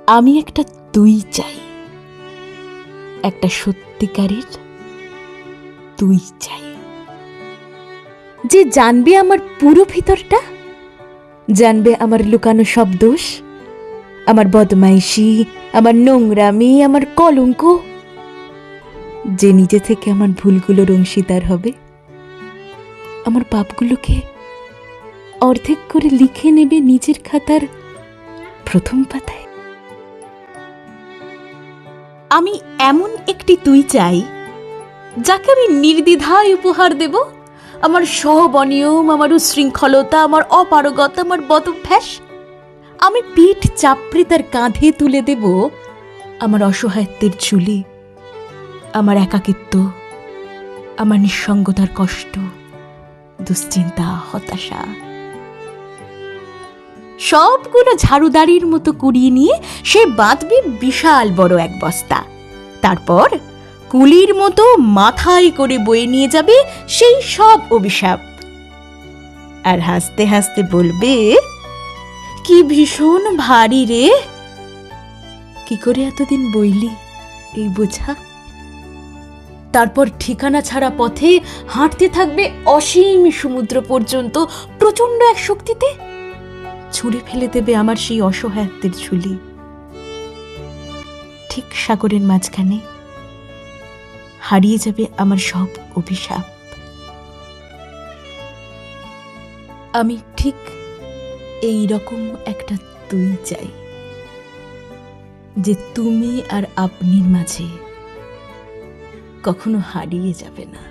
আমি একটা তুই চাই, একটা সত্যিকারের তুই চাই, যে জানবে আমার পুরো ভিতরটা, জানবে আমার লুকানো সব দোষ, আমার বদমাইশি, আমার নোংরামি, আমার কলঙ্ক, যে নিজে থেকে আমার ভুলগুলোর অংশীদার হবে, আমার পাপগুলোকে অর্ধেক করে লিখে নেবে নিজের খাতার প্রথম পাতায়। আমি এমন একটি তুই চাই, যাকে আমি নির্দ্বিধায় উপহার দেব আমার সহবনিয়ম, আমার উশৃঙ্খলতা, আমার অপারগতা, আমার বদভ্যাস। আমি পিঠ চাপড়ে তার কাঁধে তুলে দেব আমার অসহায়ত্বের ঝুলি, আমার একাকিত্ব, আমার নিঃসঙ্গতার কষ্ট, দুশ্চিন্তা, হতাশা, সবগুলো ঝাড়ুদারির মতো কুড়িয়ে নিয়ে সে বাঁধবে বিশাল বড় এক বস্তা। তারপর কুলির মতো মাথায় করে বয়ে নিয়ে যাবে সেই সব অভিশাপ, আর হাসতে হাসতে বলবে, কি ভীষণ ভারী রে, কি করে এতদিন বইলি এই বোঝা। তারপর ঠিকানা ছাড়া পথে হাঁটতে থাকবে অসীম সমুদ্র পর্যন্ত প্রচন্ড এক শক্তিতে, ছুঁড়ে ফেলে দেবে আমার সেই অসহায়ত্বের ঝুলি। ঠিক সাগরের মাঝখানে হারিয়ে যাবে আমার সব অভিশাপ। আমি ঠিক এই রকম একটা তুই চাই, যে তুমি আর আপনির মাঝে কখনো হারিয়ে যাবে না।